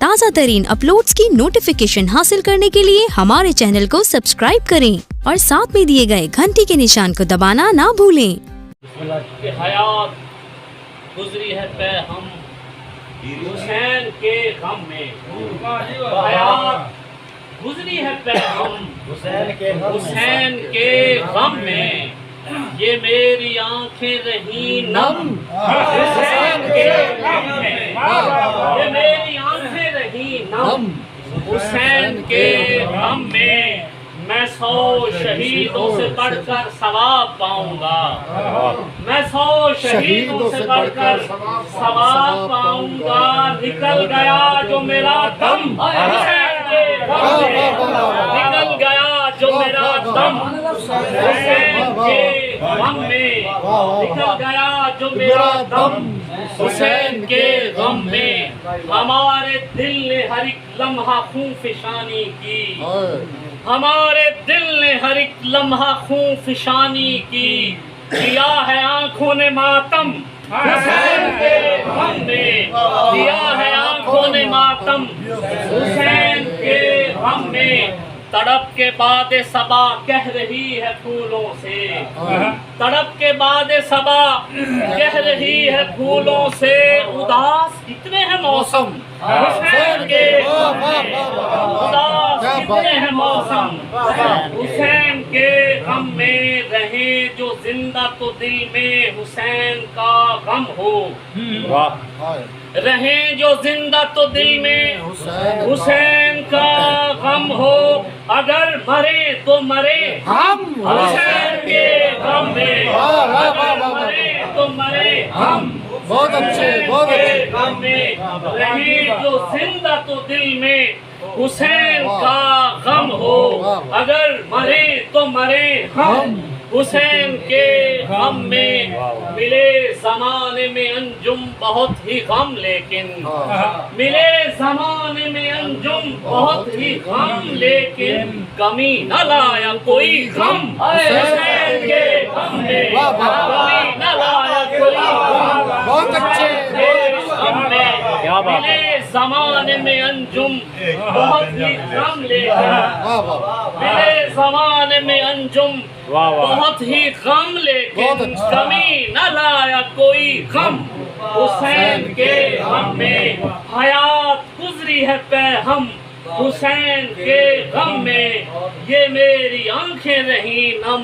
تازہ ترین اپلوڈز کی نوٹیفیکیشن حاصل کرنے کے لیے ہمارے چینل کو سبسکرائب کریں اور ساتھ میں دیے گئے گھنٹی کے نشان کو دبانا نہ بھولیں۔ کہ حیات گزری ہے پہ ہم حسین کے غم میں، حیات گزری ہے پہ ہم حسین کے غم میں، یہ میری آنکھیں رہی نم حسین کے غم میں، یہ میری آنکھیں رہی نم حسین کے غم میں، میں 100 شہیدوں سے بڑھ کر ثواب پاؤں گا، میں 100 شہیدوں سے بڑھ کر ثواب پاؤں گا، نکل گیا جو میرا دم حسین کے غم میں، نکل گیا جو میرا دم حسین کے غم میں، نکل گیا جو میرا دم حسین کے غم میں، ہمارے دل نے ہر ایک لمحہ خون فشانی کی، ہمارے دل نے ہر ایک لمحہ خون فشانی کی، کیا ہے آنکھوں نے ماتم حسین کے غم میں، کیا ہے آنکھوں نے ماتم حسین کے غم میں، تڑپ کے باد صبا کہہ رہی ہے پھولوں سے، تڑپ کے باد صبا کہہ رہی ہے پھولوں سے، اداس کتنے ہیں موسم حسین کے غم میں، اداس کتنے ہیں موسم حسین کے غم میں، رہے جو زندہ تو دل میں حسین کا غم ہو، رہیں جو زندہ تو دل میں حسین کا غم ہو، اگر مرے تو مرے ہم حسین کے غم میں، اگر مرے تو مرے ہم بہت اچھے غم میں، رہیں جو زندہ تو دل میں حسین کا غم ہو، اگر مرے تو مرے ہم حسین کے غم میں، ملے زمانے میں انجم بہت ہی غم، لیکن ملے زمانے میں انجم بہت ہی غم، لیکن کمی نہ لایا کوئی غم حسین کے غم میں، کمی نہ لایا کوئی غم بہت اچھے غم میں، ملے زمانے میں انجم بہت ہی غم، لیکن ملے زمانے میں انجم بہت ہی غم، لیکن کمی نہ لایا کوئی غم حسین کے غم میں، حیات گزری ہے پہ ہم حسین کے غم میں، یہ میری آنکھیں رہی نم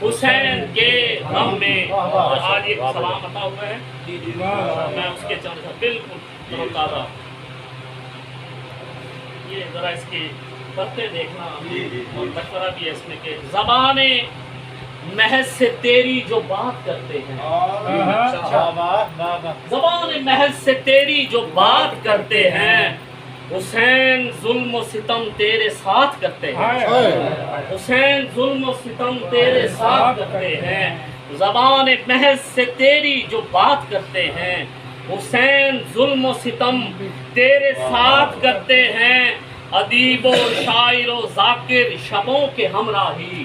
حسین کے غم میں۔ اور آج ایک سلام عطا ہوا ہے، میں اس کے چند بالکل تازہ، یہ ذرا اس کی پتے دیکھنا اور مشورہ بھی ہے اس میں کہ زبان محض سے تیری جو بات کرتے ہیں، زبان محض سے تیری جو بات کرتے ہیں، حسین ظلم و ستم تیرے ساتھ کرتے ہیں، حسین ظلم و ستم تیرے ساتھ کرتے ہیں، زبان محض سے تیری جو بات کرتے ہیں، حسین ظلم و ستم تیرے ساتھ کرتے ہیں، ادیب و شاعر و ذاکر شبوں کے ہمراہی،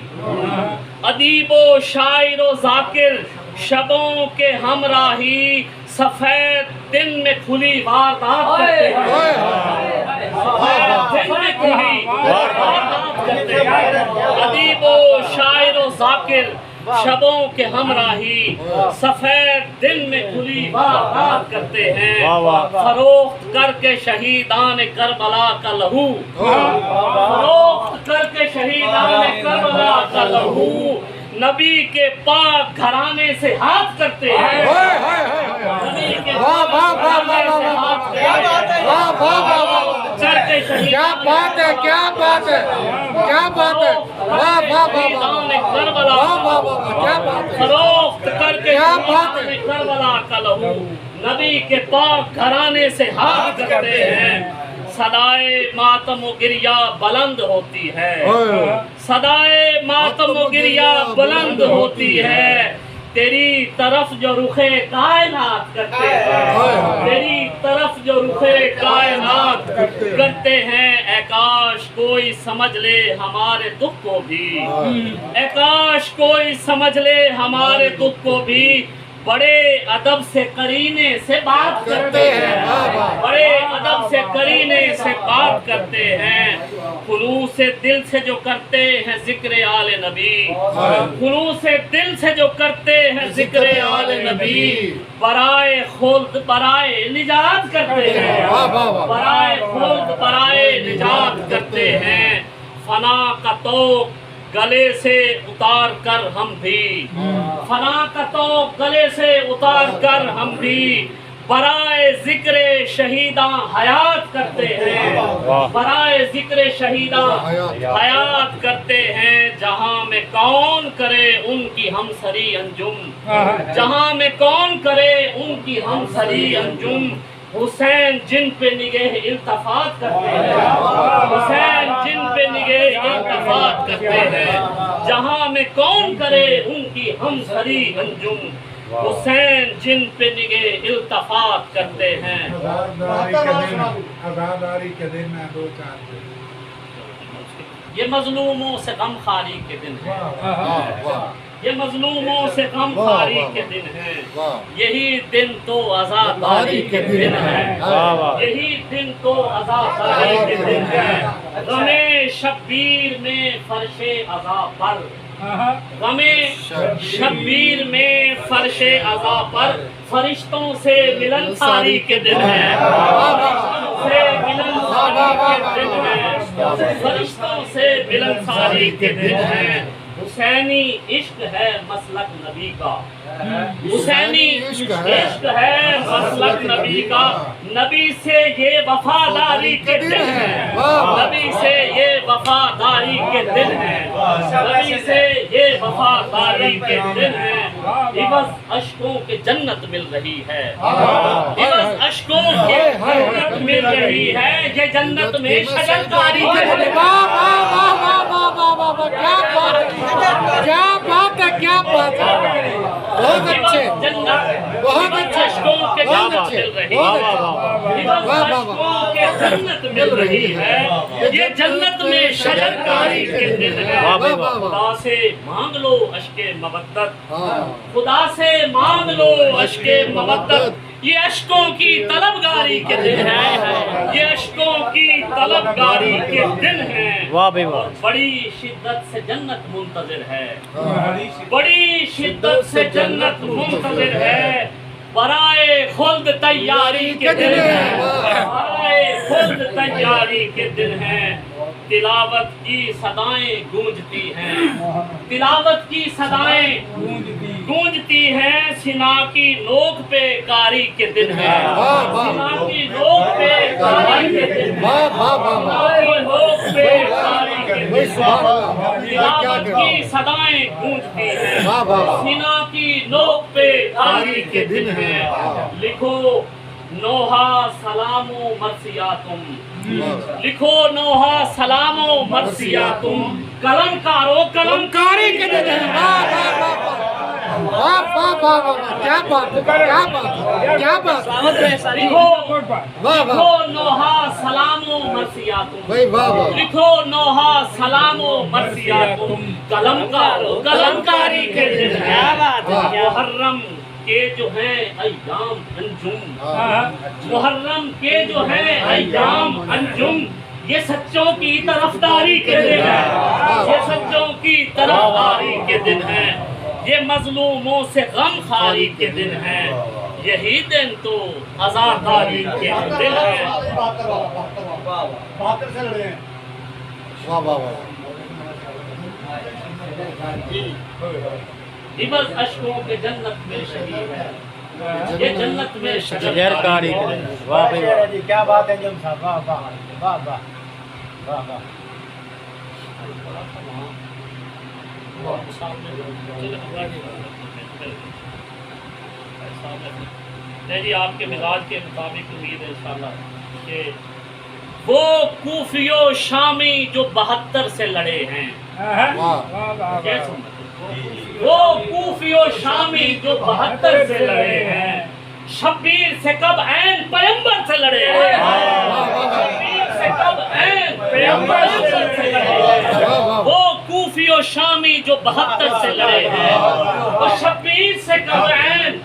ادیب و شاعر و ذاکر شبوں کے ہمراہی، سفید دن میں کھلی واردات کرتے ہیں، سفید دن میں کھلی واردات کرتے ہیں، ادیب و شاعر و ذاکر شبوں کے ہمراہی، سفید دن میں کھلی واردات کرتے ہیں، فروخت کر کے شہیدان کربلا کا لہو، فروخت کر کے شہیدان کربلا کا لہو، نبی کے پاک گھرانے سے ہاتھ کرتے ہیں، نبی کے پاک گھرانے سے ہاتھ کرتے ہیں، کیا بات ہے، کیا بات ہے، کیا بات ہے، واہ واہ شہیدان کربلا کیا بات ہے، فروخت کر کے شہیدان کربلا کا لہو، نبی کے پاک گھرانے سے ہاتھ کرتے ہیں، صدائے ماتم و گریہ بلند ہوتی ہے، صدائے ماتم و گریہ بلند ہوتی ہے، تیری طرف جو رخ کائنات کرتے ہیں، تیری طرف جو رخ کائنات کرتے ہیں، اے کاش کوئی سمجھ لے ہمارے دکھ کو بھی، اے کاش کوئی سمجھ لے ہمارے دکھ کو بھی، بڑے ادب سے قرینے سے بات کرتے ہیں، بڑے ادب سے قرینے سے بات کرتے ہیں، خلوص دل سے جو کرتے ہیں ذکر آل نبی، خلوص دل سے جو کرتے ہیں ذکر آل نبی، برائے خلد برائے نجات کرتے ہیں، برائے خلد برائے نجات کرتے ہیں، فنا کا توق گلے سے اتار کر ہم بھی، فنا کا توق گلے سے اتار کر ہم بھی، برائے ذکر شہیداں حیات کرتے ہیں، برائے ذکر شہیداں حیات کرتے ہیں، جہاں میں کون کرے ان کی ہم سری انجم، جہاں میں کون کرے ان کی ہم سری انجم، حسین جن پہ نگہ التفات کرتے ہیں، حسین جن پہ نگہ التفات کرتے ہیں، جہاں میں کون کرے ان کی ہم سری انجم، حسین جن پہ نگہ التفات کرتے ہیں۔ عزاداری کے دن میں دو چار دن یہ مظلوموں سے غم خاری کے دن ہے، یہ مظلوموں سے غم خاری کے دن ہے، یہی دن تو عزاداری کے دن ہے، یہی دن تو عزاداری کے دن ہے، غم شبیر میں فرش عزا پر، غم شبیر میں فرش عزا پر فرشتوں سے ملن ساری کے دن ہے، فرشتوں سے ملن ساری کے دن ہے، فرشتوں سے ملن ساری کے دن ہے، حسینی عشق ہے مسلک نبی کا، حسینی عشق ہے مسلک نبی کا، نبی سے یہ وفاداری کے دن ہے، نبی سے یہ وفاداری کے دن ہے، نبی سے یہ وفاداری کے دن ہے، عوض اشکوں کے جنت مل رہی ہے، عوض اشکوں کے جنت مل رہی ہے، یہ جنت میں شجرکاری کے دن ہے۔ کیا بات ہے، کیا بات ہے، بہت اچھے، بہت اچھے، اشکوں کے جنت مل رہی ہے، اشکوں کے جنت مل رہی ہے، یہ جنت میں شجرکاری کے دن ہے، خدا سے مانگ لو اشک مودت، خدا سے مانگ لو اشک مودت، یہ اشکوں کی طلبگاری کے دن ہے، یہ اشکوں کی طلبگاری کے دن ہے، بڑی شدت سے جنت منتظر ہے، بڑی شدت سے جنت منتظر ہے، برائے خلد تیاری کے دن ہے، برائے خلد تیاری کے دن ہے، تلاوت کی صدائیں گونجتی ہیں، تلاوت کی صدائیں گونجتی ہیں، سنا کی نوک پہ کاری کے دن ہے، سنا کی نوک پہ کاری کے دن ہے، سنا کی نوک پہ کاری کے دن ہے، تلاوت کی صدائیں گونجتی ہیں، سنا کی نوک پہ کاری کے دن ہے، لکھو نوحہ سلام و مرثیاتم، لکھو نوحہ سلام و مرثیاتم، قلم کارو قلم کاری کے دن ہے، کیا بات ہے، کیا بات ہے، کیا بات ہے، لکھو نوحہ سلام و مرثیاتم، لکھو نوحہ سلام و مرثیاتم، قلم کارو قلم کاری کے دن ہے، محرم کے جو ہیں ایام انجم، محرم کے جو ہیں ایام انجم، یہ سچوں کی طرفداری کے دن ہے، یہ سچوں کی طرفداری کے دن ہے، یہ مظلوموں سے غم خاری کے دن ہے، یہی دن تو عزاداری کے دن ہے۔ عوض اشکوں کے جنت میں شہید ہے، یہ جنت میں شجرکاری کے دن ہے۔ واہ بھائی واہ جی، کیا بات ہے جم صاحب، واہ واہ واہ واہ واہ واہ۔ نہیں جی، آپ کے مزاج کے مطابق امید ہے انشاءاللہ کہ وہ کوفی و شامی جو 72 سے لڑے ہیں، وہ کوفی و شامی جو 72 سے لڑے ہیں، شبیر سے کب عین پیغمبر سے لڑے ہیں، شبیر سے کب عین پیغمبر سے لڑے ہیں، وہ کوفی و شامی جو 72 سے لڑے ہیں، وہ شبیر سے کب عین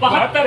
72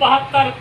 72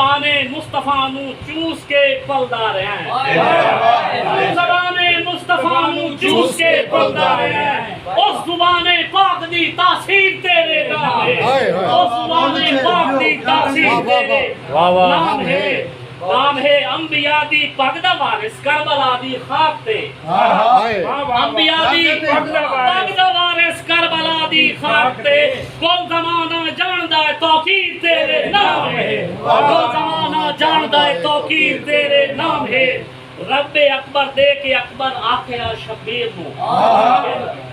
زبانے مصطفیٰ نو چوس کے پلدار ہیں زبانے مصطفیٰ نو چوس کے پلدار ہیں اس زبان پاک دی تاثیر تیرے نام ہے اس زبان پاک دی تاثیر تیرے نام ہے نام ہے انبیاء دی پگ دا وارث کربلا دی خاک تے انبیاء دی پگ دا وارث کربلا دی خاک تے کل زمانہ جاندا ہے توقیر تیرے نام ہے کل زمانہ جاندا ہے توقیر تیرے نام ہے رب اکبر دے کے اکبر آخیا شبیر نو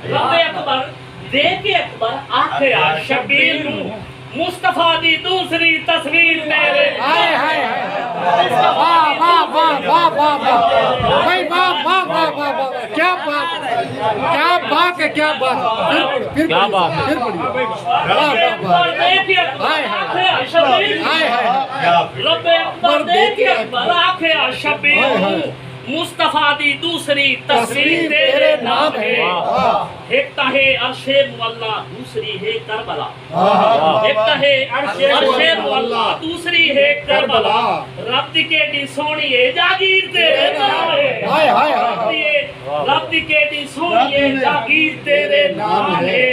رب اکبر دے کے اکبر آخیا شبیر نو مصطفیٰ دی دوسری تصویر تیرے ہائے ہائے واہ واہ واہ واہ واہ واہ بھائی واہ واہ واہ واہ واہ کیا بات ہے کیا بات ہے کیا بات پھر کیا بات ہے پھر پڑھیے واہ واہ ہائے ہائے رب اکبر دے کے اکبر آخیا شبیر نو مصطفیٰ دی دوسری تصویر تیرے نام ہے ایک تا ہے عرش مولا دوسری ہے کربلا ایک تا ہے عرش مولا دوسری ہے کربلا رب دی کیڈی سونی ہے جاگیر تیرے نام ہے رب دی کیڈی سونی ہے جاگیر تیرے نام ہے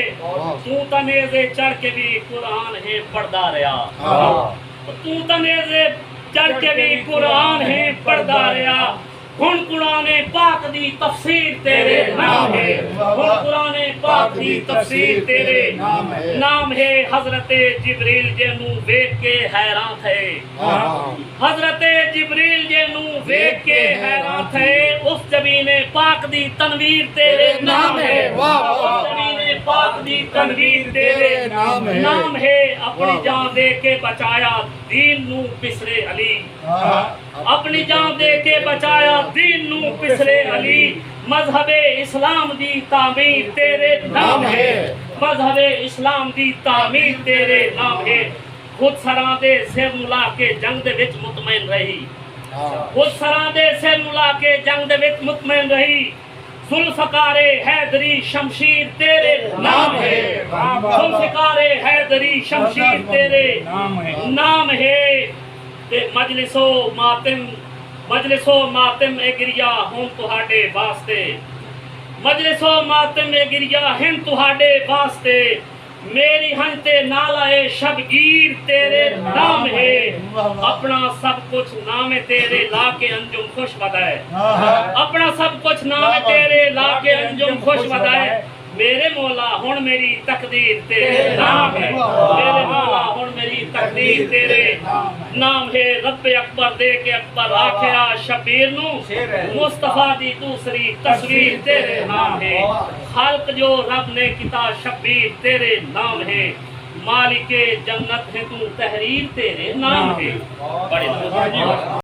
تو تنیزے چڑھ کے بھی قرآن ہے پڑھدا رہیا تو تنیزے چڑھ کے بھی قرآن ہے پڑھدا رہیا ہن قرآن پاک دی تفسیر تیرے نام ہے ہن قرآن پاک دی تفسیر تیرے نام ہے حضرت جبریل جنو ویکھ کے حیران تھے حضرت جبریل جنو ویکھ کے حیران تھے اس جبین پاک دی تنویر تیرے نام ہے زمین پاک دی تنویر تیرے نام ہے اپنی جان دے کے بچایا دین نو پسرے علی اپنی جان دے کے بچایا دین نو پسرے علی مذہب اسلام دی تعمیر تیرے نام ہے مذہب اسلام دی تعمیر تیرے نام ہے خود سراں دے سر ملا کے جنگ دے وچ مطمئن رہی خود سراں دے سر ملا کے جنگ دے وچ مطمئن رہی ذوالفقار حیدری شمشیر تیرے نام ہے ذوالفقار حیدری شمشیر تیرے نام ہے مجلس و ماتم اے گریا ہوں تہاڈے واسطے مجلس و ماتم اے گریا ہیں تہاڈے واسطے میری ہنتے نالا شبگیر تیرے نام ہے اپنا سب کچھ نام تیرے لا کے انجم خوش بدائے اپنا سب کچھ نام تیرے لا کے انجم خوش بدائے میرے مولا ہن میری تقدیر تیرے نام ہے میرے مولا ہن میری تقدیر تیرے نام ہے رب اکبر دے کے اکبر آخیا شبیر نو مصطفیٰ دی دوسری تصویر تیرے نام ہے خلق جو رب نے کتا شبیر تیرے نام ہے مالک جنت ہے تو تحریر تیرے نام ہے بڑے